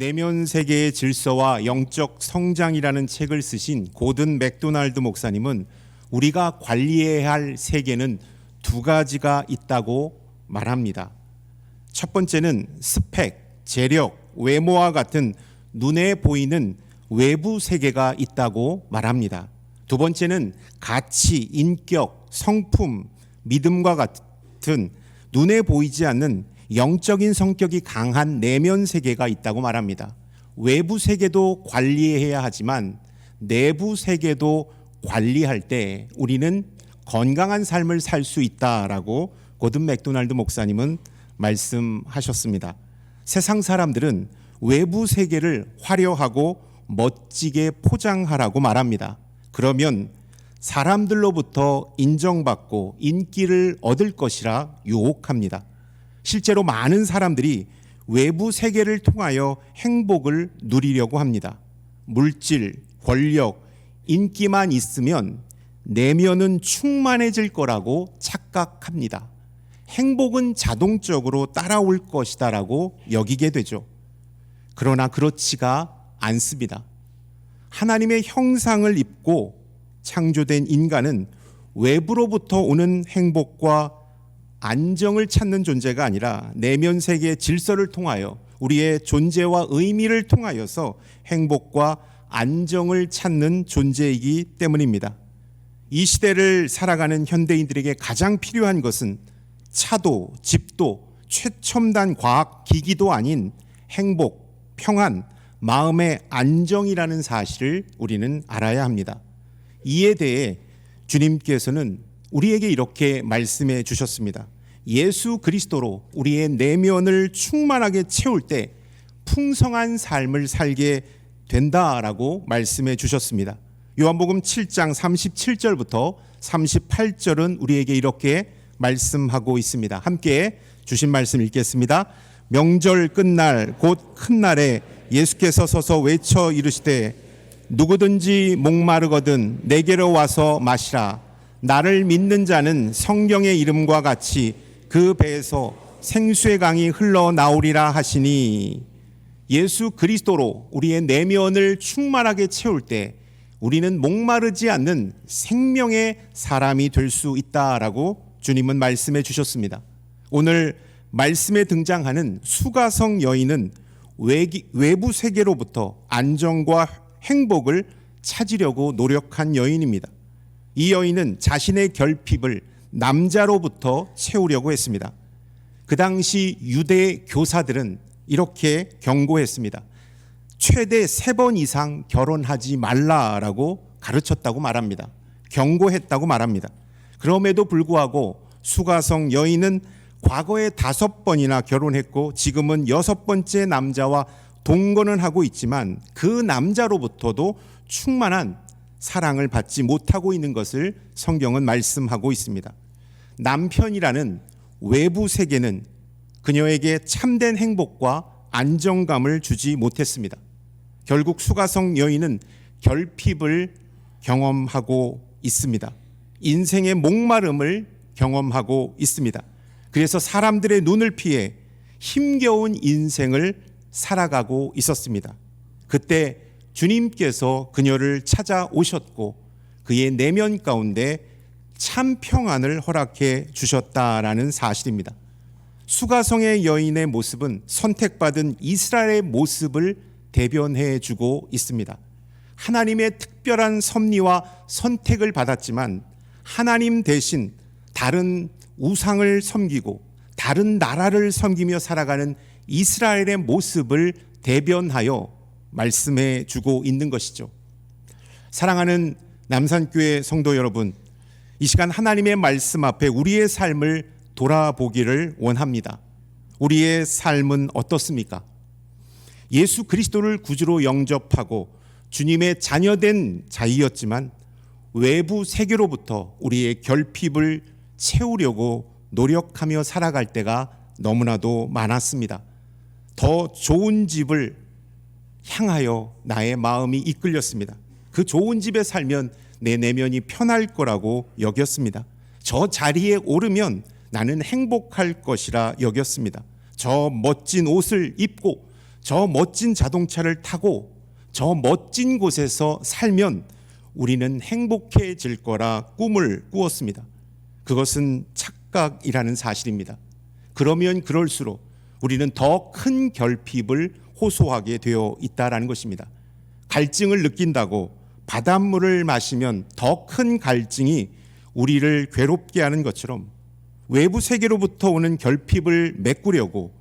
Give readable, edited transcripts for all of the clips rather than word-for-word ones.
내면 세계의 질서와 영적 성장이라는 책을 쓰신 고든 맥도날드 목사님은 우리가 관리해야 할 세계는 두 가지가 있다고 말합니다. 첫 번째는 스펙, 재력, 외모와 같은 눈에 보이는 외부 세계가 있다고 말합니다. 두 번째는 가치, 인격, 성품, 믿음과 같은 눈에 보이지 않는 영적인 성격이 강한 내면 세계가 있다고 말합니다. 외부 세계도 관리해야 하지만 내부 세계도 관리할 때 우리는 건강한 삶을 살 수 있다라고 고든 맥도날드 목사님은 말씀하셨습니다. 세상 사람들은 외부 세계를 화려하고 멋지게 포장하라고 말합니다. 그러면 사람들로부터 인정받고 인기를 얻을 것이라 유혹합니다. 실제로 많은 사람들이 외부 세계를 통하여 행복을 누리려고 합니다. 물질, 권력, 인기만 있으면 내면은 충만해질 거라고 착각합니다. 행복은 자동적으로 따라올 것이다라고 여기게 되죠. 그러나 그렇지가 않습니다. 하나님의 형상을 입고 창조된 인간은 외부로부터 오는 행복과 안정을 찾는 존재가 아니라 내면 세계의 질서를 통하여 우리의 존재와 의미를 통하여서 행복과 안정을 찾는 존재이기 때문입니다. 이 시대를 살아가는 현대인들에게 가장 필요한 것은 차도, 집도, 최첨단 과학 기기도 아닌 행복, 평안, 마음의 안정이라는 사실을 우리는 알아야 합니다. 이에 대해 주님께서는 우리에게 이렇게 말씀해 주셨습니다. 예수 그리스도로 우리의 내면을 충만하게 채울 때 풍성한 삶을 살게 된다라고 말씀해 주셨습니다. 요한복음 7장 37절부터 38절은 우리에게 이렇게 말씀하고 있습니다. 함께 주신 말씀 읽겠습니다. 명절 끝날 곧 큰 날에 예수께서 서서 외쳐 이르시되 누구든지 목마르거든 내게로 와서 마시라. 나를 믿는 자는 성경의 이름과 같이 그 배에서 생수의 강이 흘러나오리라 하시니, 예수 그리스도로 우리의 내면을 충만하게 채울 때 우리는 목마르지 않는 생명의 사람이 될 수 있다라고 주님은 말씀해 주셨습니다. 오늘 말씀에 등장하는 수가성 여인은 외부 세계로부터 안정과 행복을 찾으려고 노력한 여인입니다. 이 여인은 자신의 결핍을 남자로부터 채우려고 했습니다. 그 당시 유대 교사들은 이렇게 경고했습니다. 최대 3번 이상 결혼하지 말라라고 가르쳤다고 말합니다. 경고했다고 말합니다. 그럼에도 불구하고 수가성 여인은 과거에 5번이나 결혼했고 지금은 6번째 남자와 동거는 하고 있지만 그 남자로부터도 충만한 사랑을 받지 못하고 있는 것을 성경은 말씀하고 있습니다. 남편이라는 외부 세계는 그녀에게 참된 행복과 안정감을 주지 못했습니다. 결국 수가성 여인은 결핍을 경험하고 있습니다. 인생의 목마름을 경험하고 있습니다. 그래서 사람들의 눈을 피해 힘겨운 인생을 살아가고 있었습니다. 그때 주님께서 그녀를 찾아오셨고 그의 내면 가운데 참 평안을 허락해 주셨다라는 사실입니다. 수가성의 여인의 모습은 선택받은 이스라엘의 모습을 대변해 주고 있습니다. 하나님의 특별한 섭리와 선택을 받았지만 하나님 대신 다른 우상을 섬기고 다른 나라를 섬기며 살아가는 이스라엘의 모습을 대변하여 말씀해 주고 있는 것이죠. 사랑하는 남산교회 성도 여러분, 이 시간 하나님의 말씀 앞에 우리의 삶을 돌아보기를 원합니다. 우리의 삶은 어떻습니까? 예수 그리스도를 구주로 영접하고 주님의 자녀된 자이었지만 외부 세계로부터 우리의 결핍을 채우려고 노력하며 살아갈 때가 너무나도 많았습니다. 더 좋은 집을 향하여 나의 마음이 이끌렸습니다. 그 좋은 집에 살면 내 내면이 편할 거라고 여겼습니다. 저 자리에 오르면 나는 행복할 것이라 여겼습니다. 저 멋진 옷을 입고 저 멋진 자동차를 타고 저 멋진 곳에서 살면 우리는 행복해질 거라 꿈을 꾸었습니다. 그것은 착각이라는 사실입니다. 그러면 그럴수록 우리는 더 큰 결핍을 호소하게 되어 있다라는 것입니다. 갈증을 느낀다고 바닷물을 마시면 더 큰 갈증이 우리를 괴롭게 하는 것처럼 외부 세계로부터 오는 결핍을 메꾸려고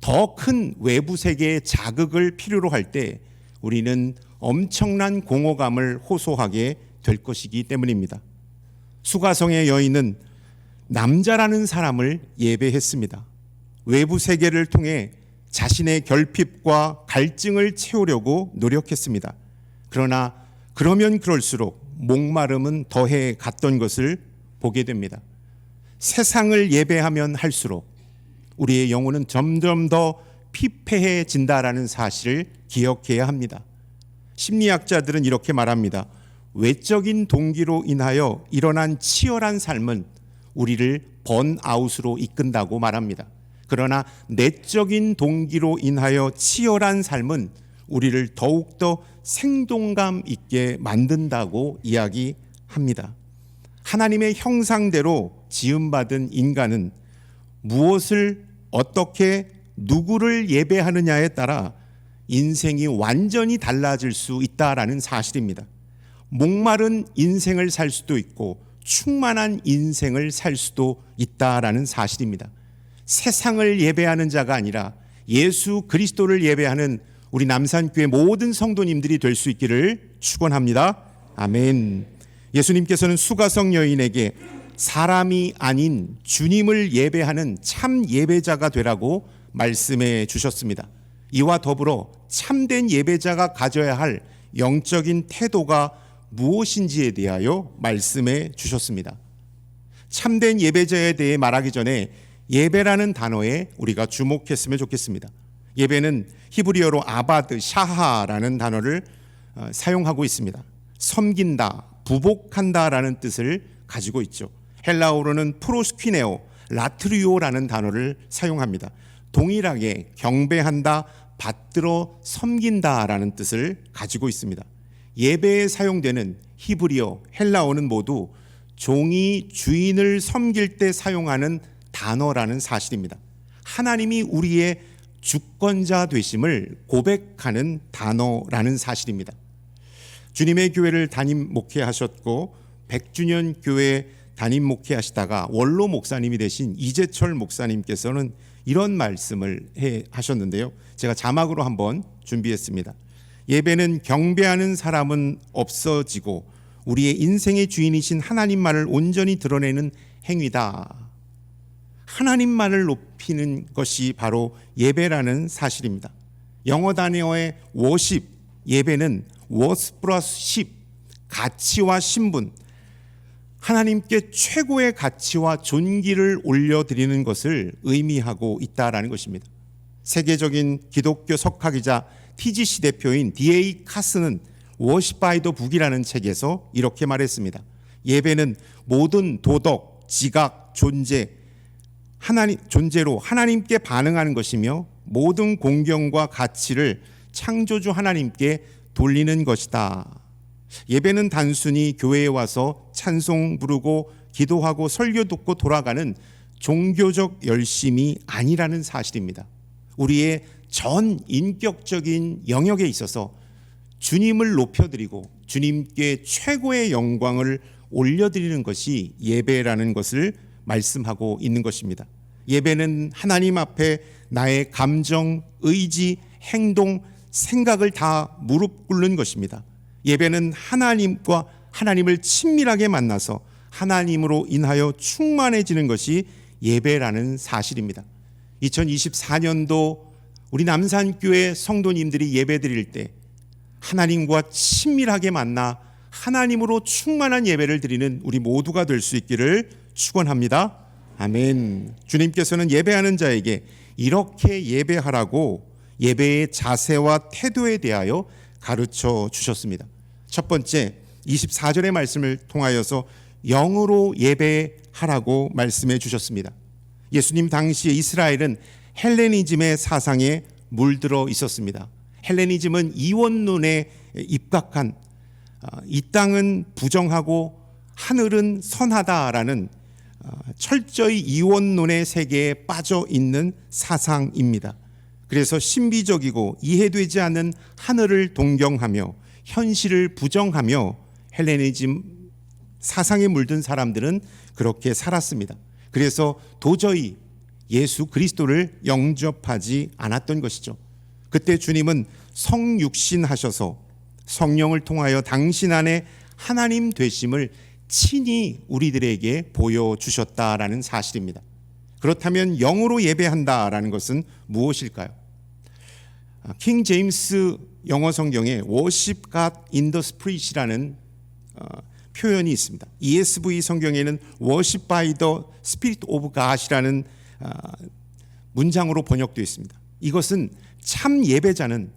더 큰 외부 세계의 자극을 필요로 할 때 우리는 엄청난 공허감을 호소하게 될 것이기 때문입니다. 수가성의 여인은 남자라는 사람을 예배했습니다. 외부 세계를 통해 자신의 결핍과 갈증을 채우려고 노력했습니다. 그러나 그러면 그럴수록 목마름은 더해 갔던 것을 보게 됩니다. 세상을 예배하면 할수록 우리의 영혼은 점점 더 피폐해진다라는 사실을 기억해야 합니다. 심리학자들은 이렇게 말합니다. 외적인 동기로 인하여 일어난 치열한 삶은 우리를 번아웃으로 이끈다고 말합니다. 그러나 내적인 동기로 인하여 치열한 삶은 우리를 더욱더 생동감 있게 만든다고 이야기합니다. 하나님의 형상대로 지음받은 인간은 무엇을 어떻게 누구를 예배하느냐에 따라 인생이 완전히 달라질 수 있다라는 사실입니다. 목마른 인생을 살 수도 있고 충만한 인생을 살 수도 있다라는 사실입니다. 세상을 예배하는 자가 아니라 예수 그리스도를 예배하는 우리 남산교회 모든 성도님들이 될 수 있기를 축원합니다. 아멘. 예수님께서는 수가성 여인에게 사람이 아닌 주님을 예배하는 참 예배자가 되라고 말씀해 주셨습니다. 이와 더불어 참된 예배자가 가져야 할 영적인 태도가 무엇인지에 대하여 말씀해 주셨습니다. 참된 예배자에 대해 말하기 전에 예배라는 단어에 우리가 주목했으면 좋겠습니다. 예배는 히브리어로 아바드, 샤하라는 단어를 사용하고 있습니다. 섬긴다, 부복한다라는 뜻을 가지고 있죠. 헬라어로는 프로스퀴네오, 라트리오라는 단어를 사용합니다. 동일하게 경배한다, 받들어 섬긴다라는 뜻을 가지고 있습니다. 예배에 사용되는 히브리어, 헬라어는 모두 종이 주인을 섬길 때 사용하는 단어라는 사실입니다. 하나님이 우리의 주권자 되심을 고백하는 단어라는 사실입니다. 주님의 교회를 담임 목회하셨고 100주년 교회 담임 목회하시다가 원로 목사님이 되신 이재철 목사님께서는 이런 말씀을 하셨는데요. 제가 자막으로 한번 준비했습니다. 예배는 경배하는 사람은 없어지고 우리의 인생의 주인이신 하나님만을 온전히 드러내는 행위다. 하나님만을 높이는 것이 바로 예배라는 사실입니다. 영어 단어의 worship, 예배는 worth 플러스 ship, 가치와 신분, 하나님께 최고의 가치와 존귀를 올려드리는 것을 의미하고 있다라는 것입니다. 세계적인 기독교 석학이자 TGC 대표인 D.A. 카스는 Worship by the Book이라는 책에서 이렇게 말했습니다. 예배는 모든 도덕, 지각, 존재로 하나님께 반응하는 것이며 모든 공경과 가치를 창조주 하나님께 돌리는 것이다. 예배는 단순히 교회에 와서 찬송 부르고 기도하고 설교 듣고 돌아가는 종교적 열심이 아니라는 사실입니다. 우리의 전 인격적인 영역에 있어서 주님을 높여드리고 주님께 최고의 영광을 올려드리는 것이 예배라는 것을 말씀하고 있는 것입니다. 예배는 하나님 앞에 나의 감정, 의지, 행동, 생각을 다 무릎 꿇는 것입니다. 예배는 하나님을 친밀하게 만나서 하나님으로 인하여 충만해지는 것이 예배라는 사실입니다. 2024년도 우리 남산교회 성도님들이 예배드릴 때 하나님과 친밀하게 만나 하나님으로 충만한 예배를 드리는 우리 모두가 될 수 있기를 축원합니다. 아멘. 주님께서는 예배하는 자에게 이렇게 예배하라고 예배의 자세와 태도에 대하여 가르쳐 주셨습니다. 첫 번째 24절의 말씀을 통하여서 영으로 예배하라고 말씀해 주셨습니다. 예수님 당시에 이스라엘은 헬레니즘의 사상에 물들어 있었습니다. 헬레니즘은 이원론에 입각한 이 땅은 부정하고 하늘은 선하다라는 철저히 이원론의 세계에 빠져 있는 사상입니다. 그래서 신비적이고 이해되지 않는 하늘을 동경하며 현실을 부정하며 헬레니즘 사상에 물든 사람들은 그렇게 살았습니다. 그래서 도저히 예수 그리스도를 영접하지 않았던 것이죠. 그때 주님은 성육신하셔서 성령을 통하여 당신 안에 하나님 되심을 친히 우리들에게 보여주셨다라는 사실입니다. 그렇다면 영으로 예배한다라는 것은 무엇일까요? 킹 제임스 영어 성경에 Worship God in the Spirit이라는 표현이 있습니다. ESV 성경에는 Worship by the Spirit of God이라는 문장으로 번역되어 있습니다. 이것은 참 예배자는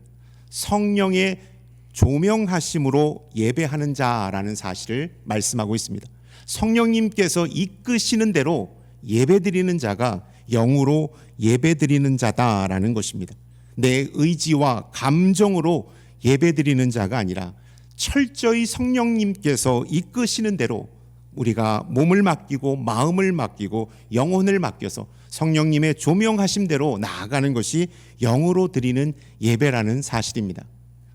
성령의 조명하심으로 예배하는 자라는 사실을 말씀하고 있습니다. 성령님께서 이끄시는 대로 예배드리는 자가 영으로 예배드리는 자다라는 것입니다. 내 의지와 감정으로 예배드리는 자가 아니라 철저히 성령님께서 이끄시는 대로 우리가 몸을 맡기고 마음을 맡기고 영혼을 맡겨서 성령님의 조명하심대로 나아가는 것이 영으로 드리는 예배라는 사실입니다.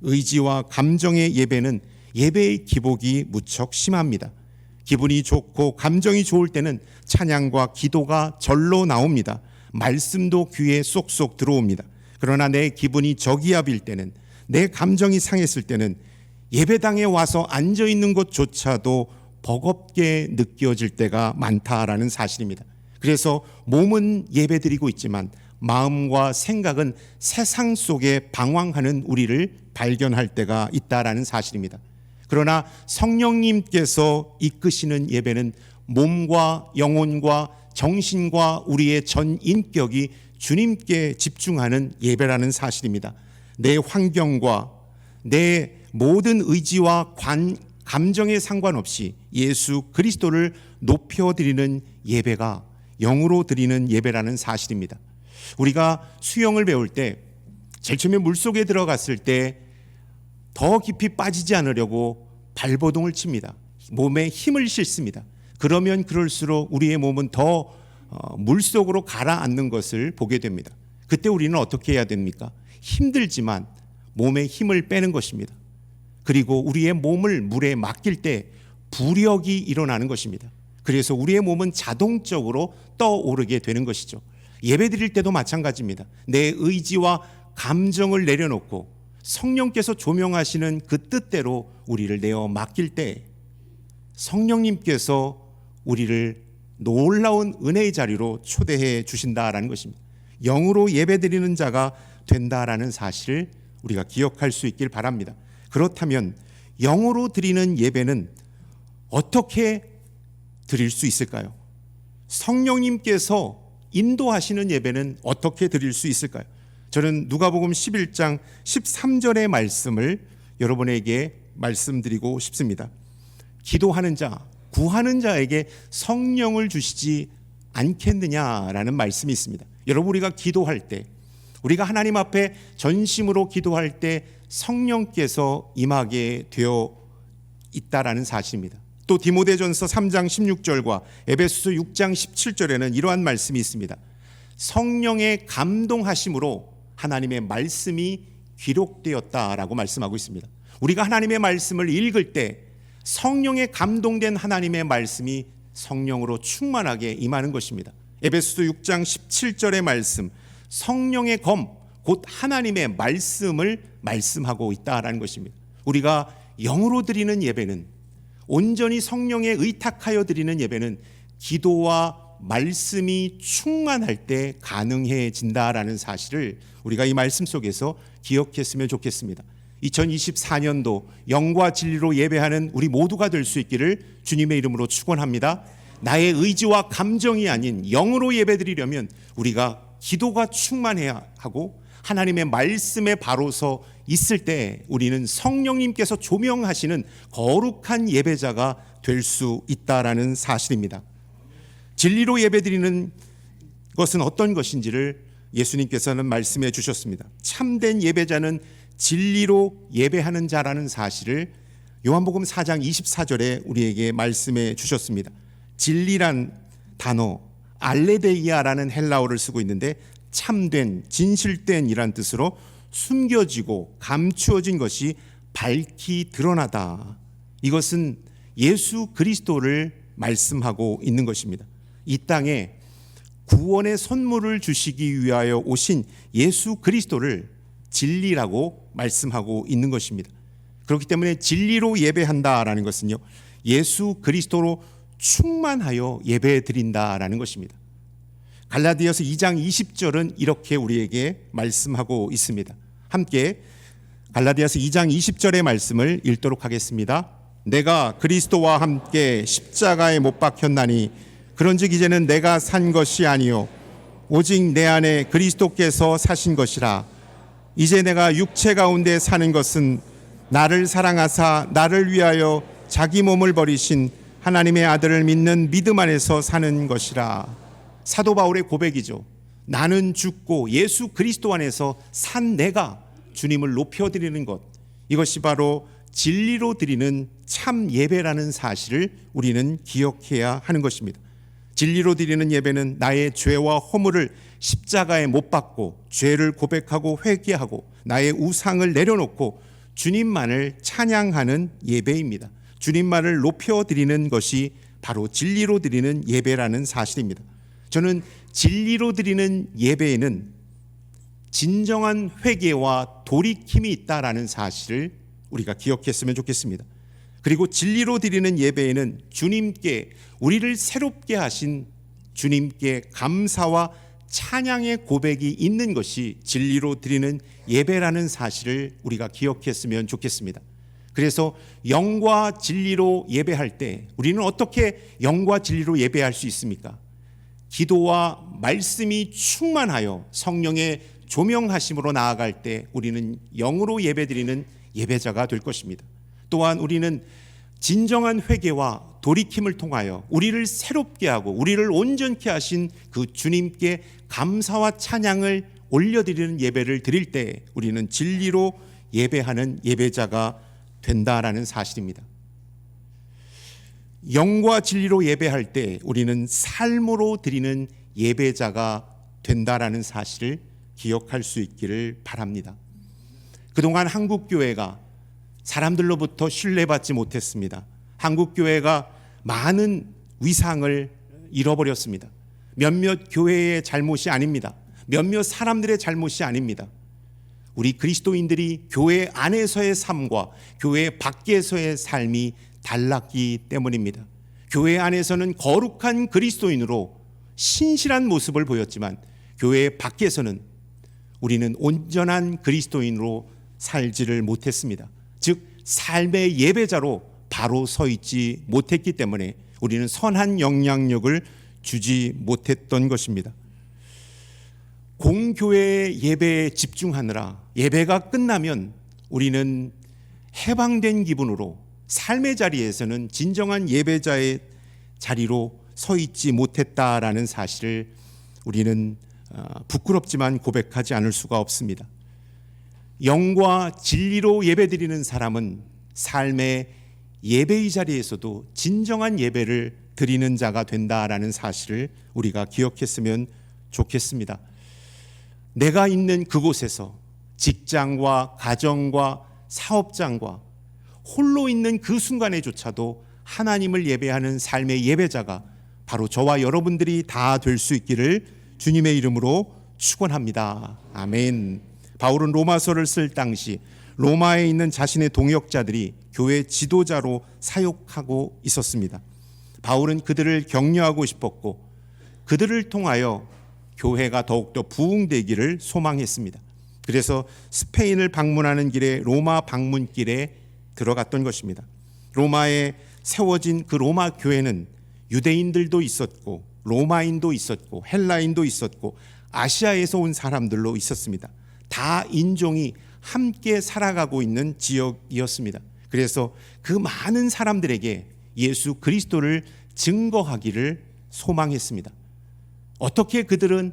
의지와 감정의 예배는 예배의 기복이 무척 심합니다. 기분이 좋고 감정이 좋을 때는 찬양과 기도가 절로 나옵니다. 말씀도 귀에 쏙쏙 들어옵니다. 그러나 내 기분이 저기압일 때는, 내 감정이 상했을 때는 예배당에 와서 앉아있는 것조차도 버겁게 느껴질 때가 많다라는 사실입니다. 그래서 몸은 예배드리고 있지만 마음과 생각은 세상 속에 방황하는 우리를 발견할 때가 있다라는 사실입니다. 그러나 성령님께서 이끄시는 예배는 몸과 영혼과 정신과 우리의 전 인격이 주님께 집중하는 예배라는 사실입니다. 내 환경과 내 모든 의지와 감정에 상관없이 예수 그리스도를 높여드리는 예배가 영으로 드리는 예배라는 사실입니다. 우리가 수영을 배울 때 제일 처음에 물속에 들어갔을 때 더 깊이 빠지지 않으려고 발버둥을 칩니다. 몸에 힘을 실습니다. 그러면 그럴수록 우리의 몸은 더 물속으로 가라앉는 것을 보게 됩니다. 그때 우리는 어떻게 해야 됩니까? 힘들지만 몸에 힘을 빼는 것입니다. 그리고 우리의 몸을 물에 맡길 때 부력이 일어나는 것입니다. 그래서 우리의 몸은 자동적으로 떠오르게 되는 것이죠. 예배 드릴 때도 마찬가지입니다. 내 의지와 감정을 내려놓고 성령께서 조명하시는 그 뜻대로 우리를 내어 맡길 때 성령님께서 우리를 놀라운 은혜의 자리로 초대해 주신다라는 것입니다. 영으로 예배드리는 자가 된다라는 사실을 우리가 기억할 수 있길 바랍니다. 그렇다면 영으로 드리는 예배는 어떻게 드릴 수 있을까요? 성령님께서 인도하시는 예배는 어떻게 드릴 수 있을까요? 저는 누가복음 11장 13절의 말씀을 여러분에게 말씀드리고 싶습니다. 기도하는 자, 구하는 자에게 성령을 주시지 않겠느냐라는 말씀이 있습니다. 여러분, 우리가 기도할 때, 우리가 하나님 앞에 전심으로 기도할 때 성령께서 임하게 되어 있다라는 사실입니다. 또 디모데전서 3장 16절과 에베소서 6장 17절에는 이러한 말씀이 있습니다. 성령의 감동하심으로 하나님의 말씀이 기록되었다라고 말씀하고 있습니다. 우리가 하나님의 말씀을 읽을 때 성령에 감동된 하나님의 말씀이 성령으로 충만하게 임하는 것입니다. 에베소서 6장 17절의 말씀, 성령의 검, 곧 하나님의 말씀을 말씀하고 있다라는 것입니다. 우리가 영으로 드리는 예배는, 온전히 성령에 의탁하여 드리는 예배는 기도와 말씀이 충만할 때 가능해진다라는 사실을 우리가 이 말씀 속에서 기억했으면 좋겠습니다. 2024년도 영과 진리로 예배하는 우리 모두가 될 수 있기를 주님의 이름으로 축원합니다. 나의 의지와 감정이 아닌 영으로 예배드리려면 우리가 기도가 충만해야 하고 하나님의 말씀에 바로 서 있을 때 우리는 성령님께서 조명하시는 거룩한 예배자가 될 수 있다라는 사실입니다. 진리로 예배드리는 것은 어떤 것인지를 예수님께서는 말씀해 주셨습니다. 참된 예배자는 진리로 예배하는 자라는 사실을 요한복음 4장 24절에 우리에게 말씀해 주셨습니다. 진리란 단어 알레데이아라는 헬라어를 쓰고 있는데 참된, 진실된이란 뜻으로 숨겨지고 감추어진 것이 밝히 드러나다. 이것은 예수 그리스도를 말씀하고 있는 것입니다. 이 땅에 구원의 선물을 주시기 위하여 오신 예수 그리스도를 진리라고 말씀하고 있는 것입니다. 그렇기 때문에 진리로 예배한다라는 것은요, 예수 그리스도로 충만하여 예배 드린다라는 것입니다. 갈라디아서 2장 20절은 이렇게 우리에게 말씀하고 있습니다. 함께 갈라디아서 2장 20절의 말씀을 읽도록 하겠습니다. 내가 그리스도와 함께 십자가에 못 박혔나니 그런즉 이제는 내가 산 것이 아니요 오직 내 안에 그리스도께서 사신 것이라. 이제 내가 육체 가운데 사는 것은 나를 사랑하사 나를 위하여 자기 몸을 버리신 하나님의 아들을 믿는 믿음 안에서 사는 것이라. 사도 바울의 고백이죠. 나는 죽고 예수 그리스도 안에서 산 내가 주님을 높여드리는 것, 이것이 바로 진리로 드리는 참 예배라는 사실을 우리는 기억해야 하는 것입니다. 진리로 드리는 예배는 나의 죄와 허물을 십자가에 못 박고 죄를 고백하고 회개하고 나의 우상을 내려놓고 주님만을 찬양하는 예배입니다. 주님만을 높여드리는 것이 바로 진리로 드리는 예배라는 사실입니다. 저는 진리로 드리는 예배에는 진정한 회개와 돌이킴이 있다라는 사실을 우리가 기억했으면 좋겠습니다. 그리고 진리로 드리는 예배에는 주님께 우리를 새롭게 하신 주님께 감사와 찬양의 고백이 있는 것이 진리로 드리는 예배라는 사실을 우리가 기억했으면 좋겠습니다. 그래서 영과 진리로 예배할 때 우리는 어떻게 영과 진리로 예배할 수 있습니까? 기도와 말씀이 충만하여 성령의 조명하심으로 나아갈 때 우리는 영으로 예배드리는 예배자가 될 것입니다. 또한 우리는 진정한 회개와 돌이킴을 통하여 우리를 새롭게 하고 우리를 온전케 하신 그 주님께 감사와 찬양을 올려드리는 예배를 드릴 때 우리는 진리로 예배하는 예배자가 된다라는 사실입니다. 영과 진리로 예배할 때 우리는 삶으로 드리는 예배자가 된다라는 사실을 기억할 수 있기를 바랍니다. 그동안 한국교회가 사람들로부터 신뢰받지 못했습니다. 한국교회가 많은 위상을 잃어버렸습니다. 몇몇 교회의 잘못이 아닙니다. 몇몇 사람들의 잘못이 아닙니다. 우리 그리스도인들이 교회 안에서의 삶과 교회 밖에서의 삶이 달랐기 때문입니다. 교회 안에서는 거룩한 그리스도인으로 신실한 모습을 보였지만 교회 밖에서는 우리는 온전한 그리스도인으로 살지를 못했습니다. 즉 삶의 예배자로 바로 서 있지 못했기 때문에 우리는 선한 영향력을 주지 못했던 것입니다. 공교회 예배에 집중하느라 예배가 끝나면 우리는 해방된 기분으로 삶의 자리에서는 진정한 예배자의 자리로 서 있지 못했다라는 사실을 우리는 부끄럽지만 고백하지 않을 수가 없습니다. 영과 진리로 예배드리는 사람은 삶의 예배의 자리에서도 진정한 예배를 드리는 자가 된다라는 사실을 우리가 기억했으면 좋겠습니다. 내가 있는 그곳에서 직장과 가정과 사업장과 홀로 있는 그 순간에조차도 하나님을 예배하는 삶의 예배자가 바로 저와 여러분들이 다 될 수 있기를 주님의 이름으로 축원합니다. 아멘. 바울은 로마서를 쓸 당시 로마에 있는 자신의 동역자들이 교회 지도자로 사역하고 있었습니다. 바울은 그들을 격려하고 싶었고 그들을 통하여 교회가 더욱더 부흥되기를 소망했습니다. 그래서 스페인을 방문하는 길에 로마 방문길에 들어갔던 것입니다. 로마에 세워진 그 로마 교회는 유대인들도 있었고 로마인도 있었고 헬라인도 있었고 아시아에서 온 사람들로 있었습니다. 다 인종이 함께 살아가고 있는 지역이었습니다. 그래서 그 많은 사람들에게 예수 그리스도를 증거하기를 소망했습니다. 어떻게 그들은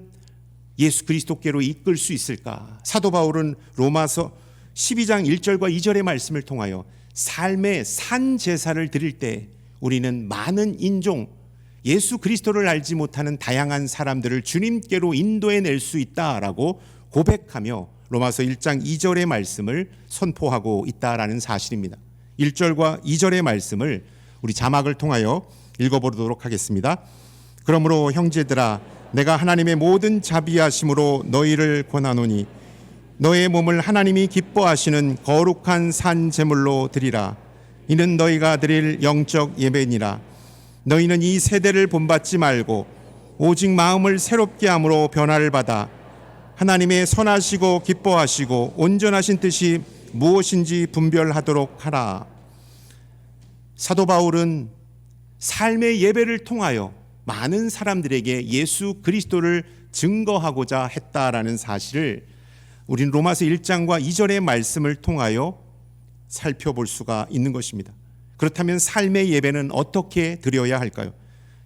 예수 그리스도께로 이끌 수 있을까? 사도 바울은 로마서 12장 1절과 2절의 말씀을 통하여 삶의 산 제사를 드릴 때 우리는 많은 인종, 예수 그리스도를 알지 못하는 다양한 사람들을 주님께로 인도해낼 수 있다라고 고백하며 로마서 1장 2절의 말씀을 선포하고 있다라는 사실입니다. 1절과 2절의 말씀을 우리 자막을 통하여 읽어보도록 하겠습니다. 그러므로 형제들아, 내가 하나님의 모든 자비하심으로 너희를 권하노니 너의 몸을 하나님이 기뻐하시는 거룩한 산 제물로 드리라. 이는 너희가 드릴 영적 예배니라. 너희는 이 세대를 본받지 말고 오직 마음을 새롭게 함으로 변화를 받아 하나님의 선하시고 기뻐하시고 온전하신 뜻이 무엇인지 분별하도록 하라. 사도 바울은 삶의 예배를 통하여 많은 사람들에게 예수 그리스도를 증거하고자 했다라는 사실을 우리는 로마서 1장과 2절의 말씀을 통하여 살펴볼 수가 있는 것입니다. 그렇다면 삶의 예배는 어떻게 드려야 할까요?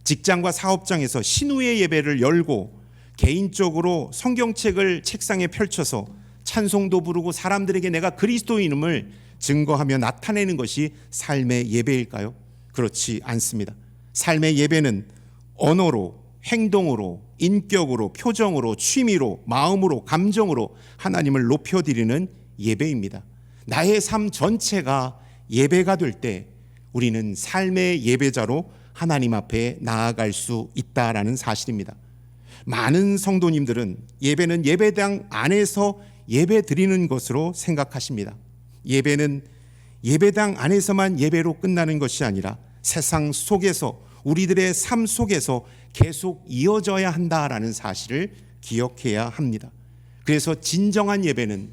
직장과 사업장에서 신우의 예배를 열고 개인적으로 성경책을 책상에 펼쳐서 찬송도 부르고 사람들에게 내가 그리스도인임을 증거하며 나타내는 것이 삶의 예배일까요? 그렇지 않습니다. 삶의 예배는 언어로, 행동으로, 인격으로, 표정으로, 취미로, 마음으로, 감정으로 하나님을 높여드리는 예배입니다. 나의 삶 전체가 예배가 될 때 우리는 삶의 예배자로 하나님 앞에 나아갈 수 있다라는 사실입니다. 많은 성도님들은 예배는 예배당 안에서 예배 드리는 것으로 생각하십니다. 예배는 예배당 안에서만 예배로 끝나는 것이 아니라 세상 속에서 우리들의 삶 속에서 계속 이어져야 한다라는 사실을 기억해야 합니다. 그래서 진정한 예배는,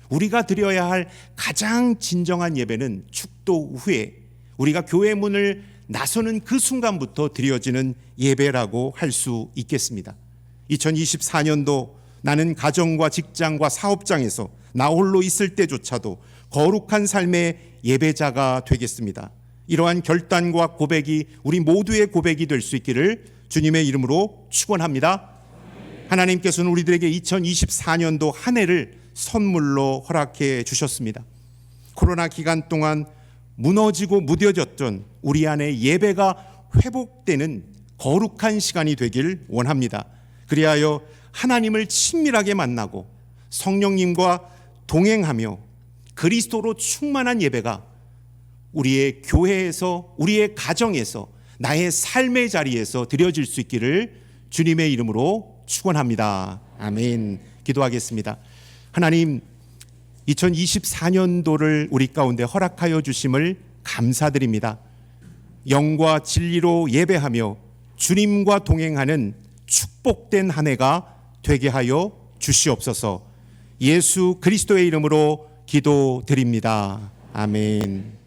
우리가 드려야 할 가장 진정한 예배는 축도 후에 우리가 교회 문을 나서는 그 순간부터 드려지는 예배라고 할 수 있겠습니다. 2024년도 나는 가정과 직장과 사업장에서 나 홀로 있을 때조차도 거룩한 삶의 예배자가 되겠습니다. 이러한 결단과 고백이 우리 모두의 고백이 될 수 있기를 주님의 이름으로 축원합니다. 하나님께서는 우리들에게 2024년도 한 해를 선물로 허락해 주셨습니다. 코로나 기간 동안 무너지고 무뎌졌던 우리 안의 예배가 회복되는 거룩한 시간이 되길 원합니다. 그리하여 하나님을 친밀하게 만나고 성령님과 동행하며 그리스도로 충만한 예배가 우리의 교회에서, 우리의 가정에서, 나의 삶의 자리에서 드려질 수 있기를 주님의 이름으로 축원합니다. 아멘. 기도하겠습니다. 하나님, 2024년도를 우리 가운데 허락하여 주심을 감사드립니다. 영과 진리로 예배하며 주님과 동행하는 축복된 한 해가 되게 하여 주시옵소서. 예수 그리스도의 이름으로 기도드립니다. 아멘.